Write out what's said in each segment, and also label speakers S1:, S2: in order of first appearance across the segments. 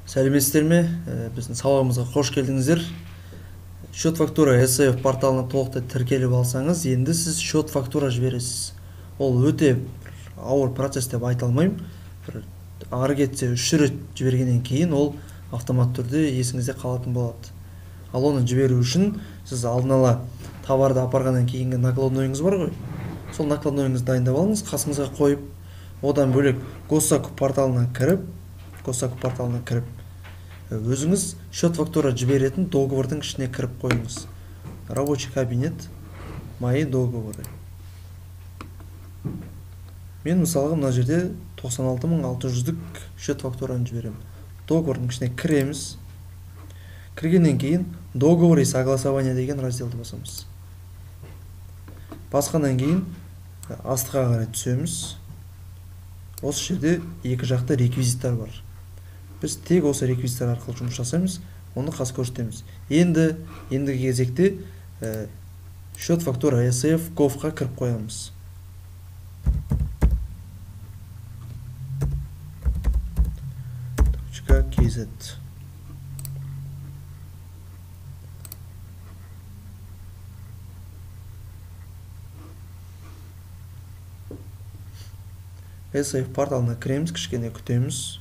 S1: Сәлеметсіздер ме? Біздің сабағымызға қош келдіңіздер. Счет фактура SF порталына толықтай тіркеліп алсаңыз, енді сіз счет фактура жібересіз. Ол өте ауыр процесс деп айта алмаймын. Ары кетсе 3 рет жібергеннен кейін ол автомат түрде есіңізде қалатын болады. Ал оны жіберу үшін сіз алдын ала товарды апарғаннан кейінгі накладнойыңыз бар ғой. Сол накладнойыңызды дайындап алыңыз, қасыңызға қойып, одан бөлек Госзакуп порталына кіріп, өзіңіз счет фактура жіберетін договордың ішіне кіріп қойыңыз. Рабочий кабинет, мои договоры. Мен мысалға мына жерде 96.600-дік счет фактураны жіберемін. Договордың ішіне кіреміз. Кіргеннен кейін договор и согласование деген разделді басамыз. Басқаннан кейін астыға қарай түсеміз. Осы жерде екі жақта реквизиттар бар. Біз тек осы реквизиттар арқылы жұмыс жасаймыз, оны қас көрсетеміз. Ендігі кезекте счет фактура SF Gov-ға кіріп қоямыз. .kz. SF порталына кіреміз, кішкене күтеміз.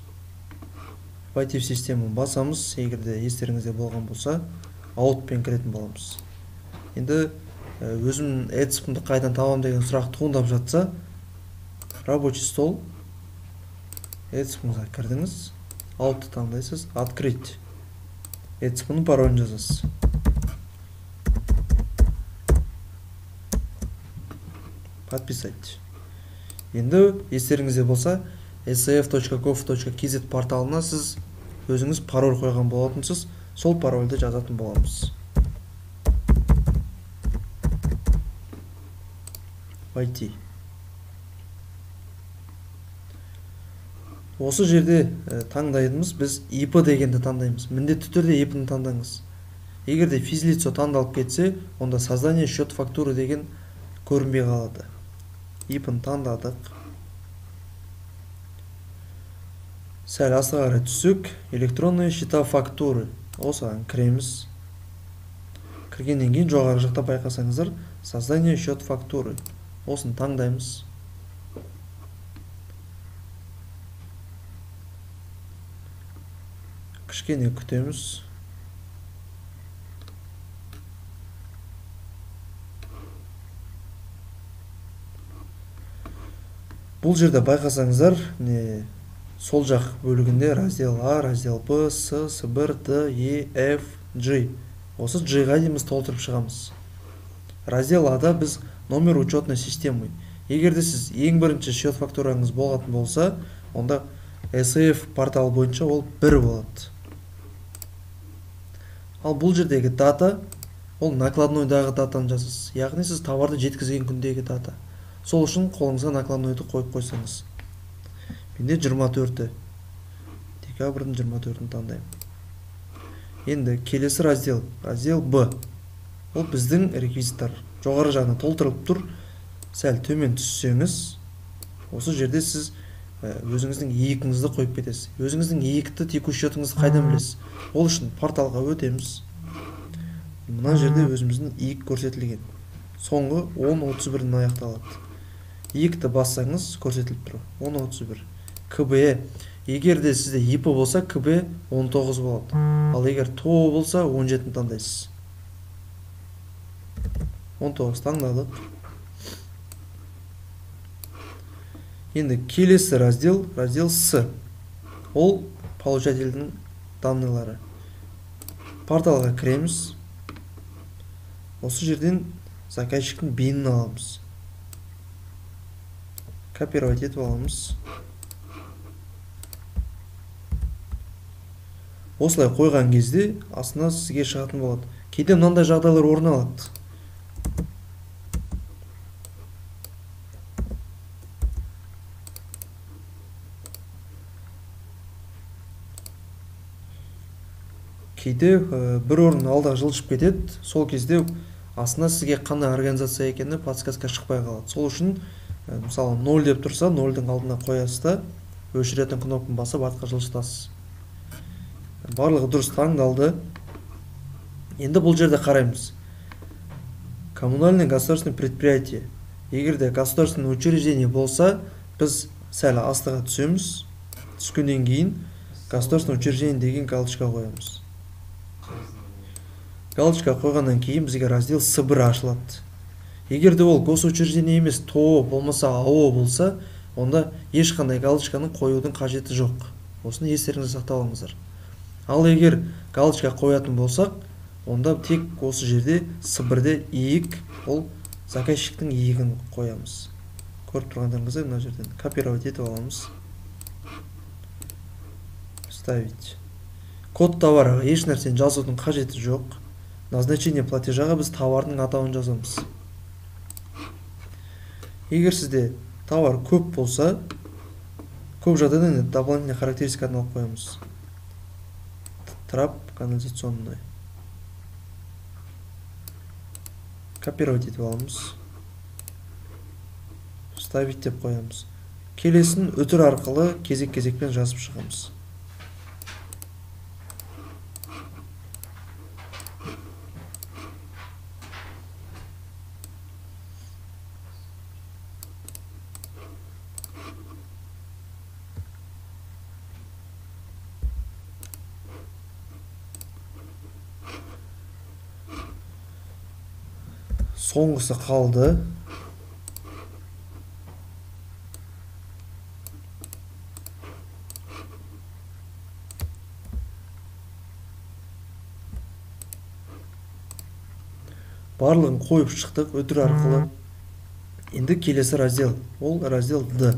S1: Войти в систему басамыз, егерде естеріңізде болған болса, аутпен кіретін боламыз. Енді өзім эдспімді қайдан табам деген сұрақ туындап жатса, рабочий стол, эдспімға кірдіңіз, аутты таңдайсыз, открыть. Эдспімнің паролін жазасыз. Подписать. Енді естеріңізде болса, sf.gov.kz порталына сіз өзіңіз пароль қойған болатынсыз, сол парольді жазатын боламыз. Войти. Осы жерде таңдаймыз, біз IP дегенді таңдаймыз. Міндетті түрде IP-ні таңдаңыз. Егерде физлицо таңдалып кетсе, онда создание счет фактуры деген көрінбей қалады. IP-ні таңдадық. Сәл астыға қарай түссек, электронные счета фактуры. Осыған кіреміз. Кіргеннен кейін жоғары жақта байқасаңыздар, создание счет фактуры. Осын таңдаймыз. Кішкене күтеміз. Бұл жерде байқасаңыздар, сол жақ бөлігінде раздел А, раздел Б, С, С1, Д, Е, Ф, G. Осы G-ға дейміз толтырып шығамыз. Раздел А-да біз номер учетной системы. Егерде сіз ең бірінші счет фактураңыз болатын болса, онда SF портал бойынша ол 1 болады. Ал бұл жердегі дата, ол накладнойдағы датаны жазасыз. Яғни сіз товарды жеткізген күндегі дата. Сол үшін қолыңызға накладнойды қойып қойсаңыз. Менде 24-ті. Декабрьдің 24-ін таңдаймын. Енді келесі раздел Б. Ол біздің реквизиттар. Жоғары жағына толтырылып тұр. Сәл төмен түссеңіз, осы жерде сіз өзіңіздің иегіңізді қойып кетесіз. Өзіңіздің иекті текущий счетыңызды қайдан білесіз? Ол үшін порталға өтеміз. Мына жерде өзіміздің иек көрсетілген. Соңғы 10.31-ін аяқталады. Иекті бассаңыз көрсетіліп тұр. 10.31. КБ. Егерде сізде IP болса, КБ 19 болады. Ал егер ТО болса, 17-ні таңдайсыз. 19 таңдадық. Енді келесі раздел С. Ол получательдің данныйлары. Порталға кіреміз. Осы жерден заказчиктің бейнін аламыз. Копировать етіп аламыз. Осылай қойған кезде астына сізге шығатын болады. Кейде мынандай жағдайлар орын алады. Кейде бір орын алда жылжып кетеді. Сол кезде астына сізге қандай организация екені подсказка шықпай қалады. Сол үшін мысалы 0 деп тұрса, 0-дің алдына қоясыз да өшіретін кнопканы басып артқа жылжытасыз. Барлығы дұрыс таңдалды. Енді бұл жерде қараймыз. Коммунальное государственное предприятие. Егер де государственное учреждение болса, біз сәл астыға түсеміз. Түскеннен кейін государственное учреждение деген галочка қоямыз. Галочка қойғаннан кейін бізге раздел С1 ашылады. Егер де ол госучреждение емес, ТО болмаса АО болса, онда ешқандай галочканы қоюдың қажеті жоқ. Осыны естеріңізде сақтап алыңыздар. Ал егер галочка қоятын болсақ, онда тек осы жерде С1-де иек, ол заказчиктің иегін қоямыз. Көріп тұрғандарыңыздар мына жерден копировать етіп аламыз. Вставить. Код товарға еш нәрсені жазудың қажеті жоқ. Назначение платежаға біз товардың атауын жазамыз. Егер сізде товар көп болса, көп жағдайда дополнительный характеристиканы алып қоямыз. Трап канализационный. Копировать етіп аламыз. Вставить деп қоямыз. Келесін өтір арқылы кезек-кезекпен жазып шығамыз. Соңғысы қалды. Барлығын қойып шықтық өтір арқылы. Енді келесі раздел. Ол раздел Д.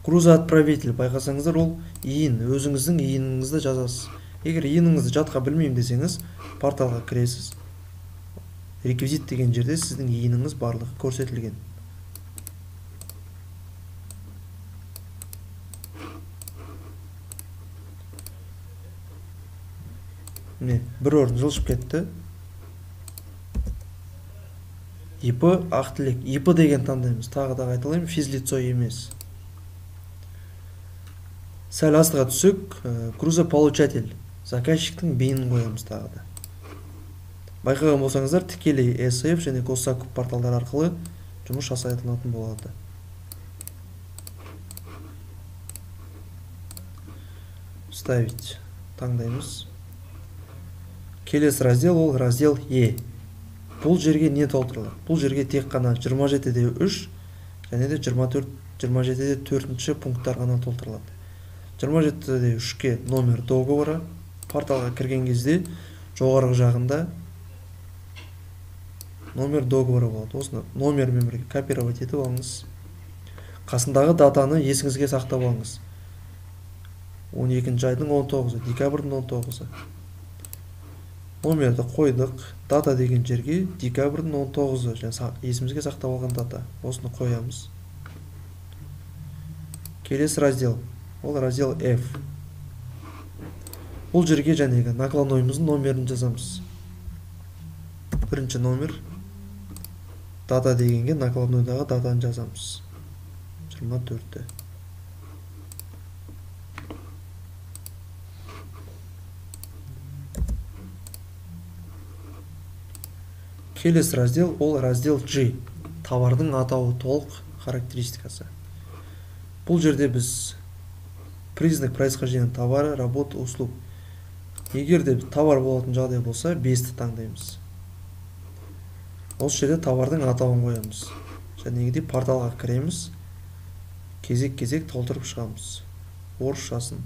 S1: Грузоотправитель. Байқасаңыздар, ол иін. Өзіңіздің иініңізді жазасыз. Егер иініңізді жатқа білмеймін десеңіз, порталға кіресіз. Реквизит деген жерде сіздің иініңіз барлығы көрсетілген. Міне, бір орын жылжып кетті. ИП Ақтілек. ИП деген таңдаймыз. Тағы да айтылайын, физлицо емес. Сәл астыға түсік, грузополучатель. Заказчиктің бейінін қоямыз тағы да. Байқаған болсаңыздар, тікелей SF және Госсакуп порталдар арқылы жұмыс жасайтылатын болады. Вставить. Таңдаймыз. Келесі раздел, ол раздел Е. Бұл жерге не толтырылады? Бұл жерге тек қана 27-де 3 және де 27-де 4-ші пункттар ғана толтырылады. 27-де 3-ке номер договора. Порталға кірген кезде жоғарғы жағында номер договора болады. Осыны номермен бірге копировать етіп алыңыз. Қасындағы датаны есіңізге сақтап алыңыз. 12 айдың 19-ы, декабрьдің 19-ы. Номерді қойдық. Дата деген жерге декабрьдің 19-ы, және есімізге сақтап алған дата. Осыны қоямыз. Келесі раздел. Ол раздел F. Бұл жерге жәнегі накладнойымыздың номерін жазамыз. Бірінші номер. Дата дегенге накладнойдағы датаны жазамыз. 24-ті. Келесі раздел, ол раздел G. Товардың атауы толық характеристикасы. Бұл жерде біз признак происхождения товара, работа, услуг. Егер де товар болатын жағдай болса, 5-ті таңдаймыз. Осы жерде товардың атауын қоямыз. Және порталға кіреміз. Кезек-кезек толтырып шығамыз. Орысшасын.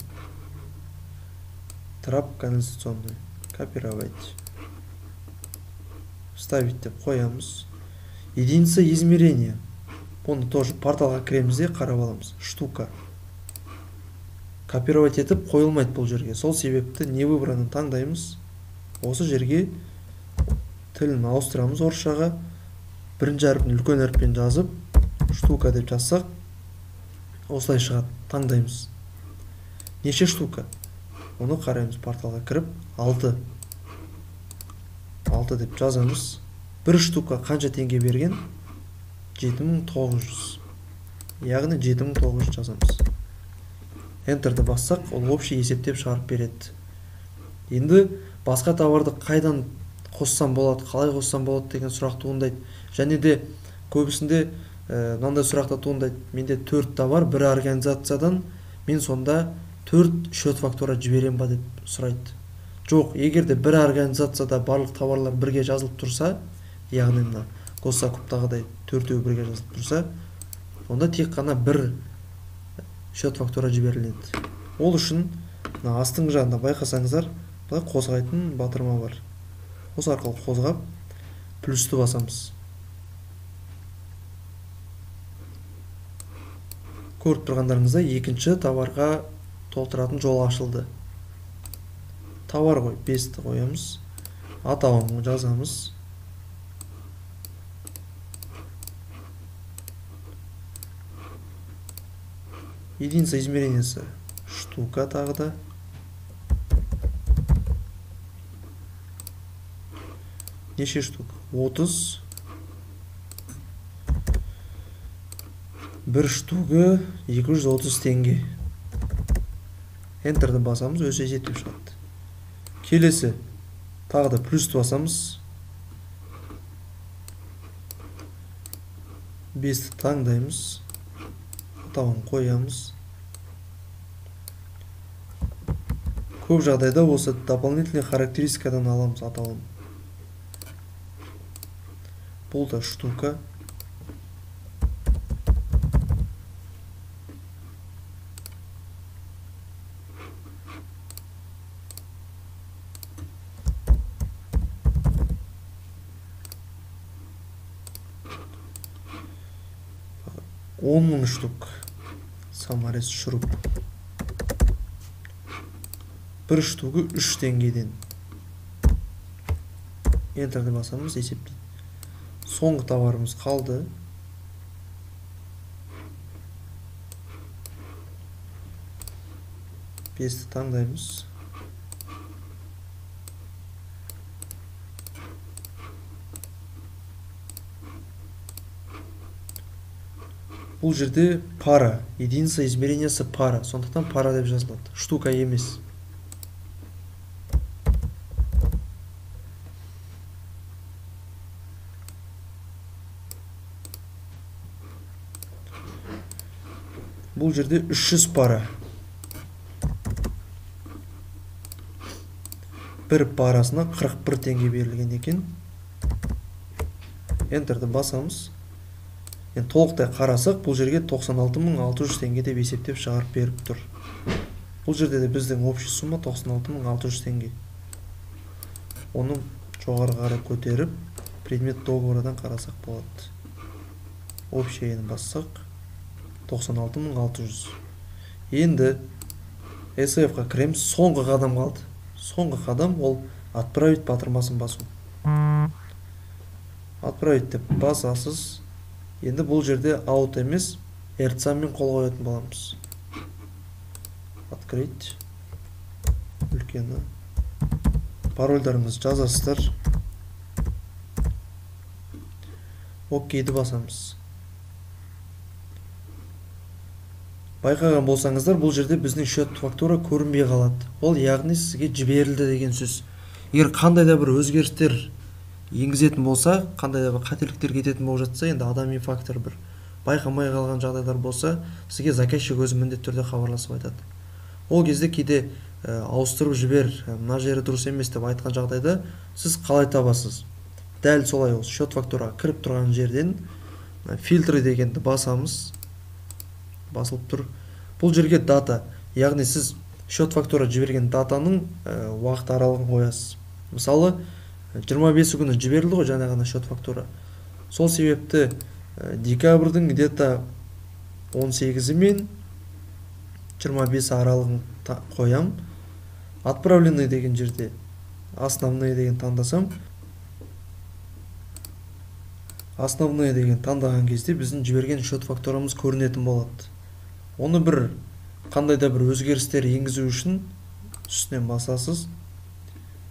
S1: Трап канализационный. Копировать. Вставить деп қоямыз. Единица измерения. Оны тоже порталға кіреміз де қарап аламыз. Штука. Копировать етіп қойылмайды бұл жерге. Сол себепті не выбраны таңдаймыз. Осы жерге тілін ауыстырамыз орысшаға. Бірінші әріпін үлкен әріппен жазып, штука деп жазсақ, осылай шығады. Таңдаймыз. Неше штука? Оны қараймыз порталға кіріп, 6. 6 деп жазамыз. Бір штука қанша теңге берген? 7900. Яғни 7900 жазамыз. Enterді бассақ, ол общий есептеп шығарып береді. Енді басқа товарды қайдан қоссам болады, қалай қоссам болады деген сұрақ туындайды. Және де көбісінде мынандай сұрақта туындайды. Менде 4 товар бір организациядан, мен сонда 4 счет фактура жіберем ба деп сұрайды. Жоқ, егер де бір организацияда барлық товарлар бірге жазылып тұрса, яғни мына госсовоктағыдай 4-еу бірге жазылып тұрса, онда тек қана бір счет фактура жіберіледі. Ол үшін мына астыңғы жағында байқасаңыздар, былай қозғайтын батырма бар. Осы арқылы қозғап плюсті басамыз. Көріп тұрғандарыңызда екінші товарға толтыратын жол ашылды. Товар ғой, 5-ті қоямыз. Атауын жазамыз. Единица измерениясы штука тағы да. Неше штук? 30. Бір штугы 230 теңге. Enterді басамыз, өзі есептеп шығады. Келесі тағы да плюсті басамыз. 5-ті таңдаймыз. Атауын қоямыз. Көп жағдайда осы дополнительный характеристикадан аламыз атауын. Бұл да штука. $10.000 штук. Самарес шуруп. Бір штугы 3 теңгеден. Enterді басамыз, есептейді. Соңғы товарымыз қалды. Бесті таңдаймыз. Бұл жерде пара, единица измерениясы пара, сондықтан пара деп жазылады, штука емес. Бұл жерде 300 пара. Бір парасына 41 теңге берілген екен. Enterді басамыз. Енді толықтай қарасақ, бұл жерге 96.600 теңге деп есептеп шығарып беріп тұр. Бұл жерде де біздің общий сумма 96.600 теңге. Оны жоғары қарай көтеріп, предмет договордан қарасақ болады. Общийін бассақ 96.600. Енді SF-ға кіреміз, соңғы қадам қалды. Соңғы қадам ол отправить батырмасын басу. Отправить деп басасыз. Енді бұл жерде out емес, эрцамен қол қоятын боламыз. Открыть. Үлкені. Парольдарыңыз жазасыздар. Окейді басамыз. Байқаған болсаңыздар, бұл жерде біздің счет фактура көрінбей қалады. Ол яғни сізге жіберілді деген сөз. Егер қандай да бір өзгерістер енгізетін болса, қандай да бір қателіктер кететін болып жатса, енді адами фактор бір байқамай қалған жағдайлар болса, сізге заказчик өзі міндетті түрде хабарласып айтады. Ол кезде кейде ауыстырып жібер, мына жері дұрыс емес деп айтқан жағдайда сіз қалай табасыз? Дәл солай ол счет фактураға кіріп тұрған жерден фильтры дегенді басамыз. Басылып тұр. Бұл жерге дата, яғни сіз счет фактура жіберген датаның уақыт аралығын қоясыз. Мысалы, 25 күні жіберілді ғой жаңа ғана счет фактура. Сол себепті декабрьдің где-то 18 мен 25 аралығын қоям. Отправленный деген жерде основной деген таңдасам, основной деген таңдаған кезде біздің жіберген счет фактурамыз көрінетін болады. Оны бір қандай да бір өзгерістер енгізу үшін үстінен басасыз.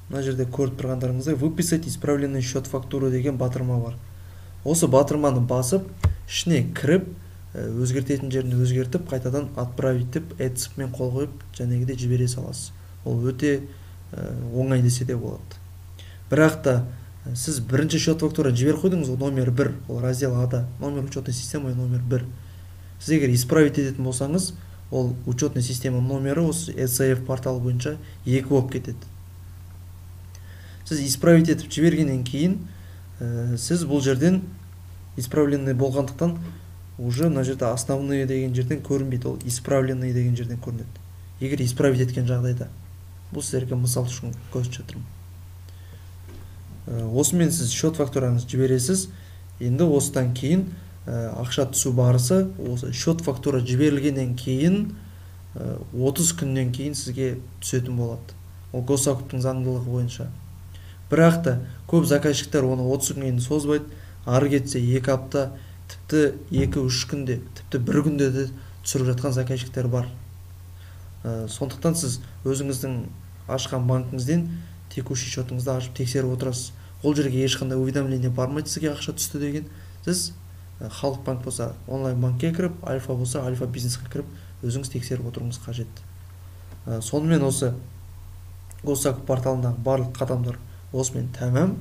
S1: Мына жерде көріп тұрғандарыңыздай выписать исправленный счет фактуры деген батырма бар. Осы батырманы басып, ішіне кіріп, өзгертетін жерін өзгертіп, қайтадан отправить деп эцпмен қол қойып, жәнегідей жібере саласыз. Ол өте оңай десе де болады. Бірақ та сіз бірінші счет фактураны жіберіп қойдыңыз, ол номер 1, ол раздел А-да, номер учетной системы номер 1. Сіз егер исправить ететін болсаңыз, ол учетный система номері осы SAF порталы бойынша 2 болып кетеді. Сіз исправить етіп жібергеннен кейін, сіз бұл жерден исправленный болғандықтан уже мына жерде основные деген жерден көрінбейді, ол исправленный деген жерден көрінеді. Егер исправить еткен жағдайда, бұл сіздерге мысал үшін көрсетіп жатырмын. Осымен сіз счет фактураңызды жібересіз. Енді осыдан кейін ақша түсу барысы, осы счет фактура жіберілгеннен кейін 30 күннен кейін сізге түсетін болады. Ол госзакуптың заңдылығы бойынша. Бірақ та көп заказчиктер оны 30 күннен созбайды, ары кетсе 2 апта, тіпті 2-3 күнде, тіпті 1 күнде де түсіріп жатқан заказчиктер бар. Сондықтан сіз өзіңіздің ашқан банкіңізден текущий счетыңызды ашып тексеріп отырасыз. Ол жерге ешқандай уведомление бармайды сізге ақша түсті деген. Сіз Халық банк болса онлайн банкке кіріп, Альфа болса Альфа бизнеске кіріп, өзіңіз тексеріп отыруыңыз қажет. Сонымен осы госзакуп порталындағы барлық қадамдар осымен тәмам.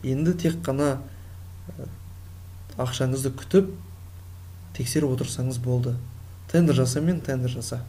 S1: Енді тек қана ақшаңызды күтіп тексеріп отырсаңыз болды. Тендер жаса мен тендер жаса.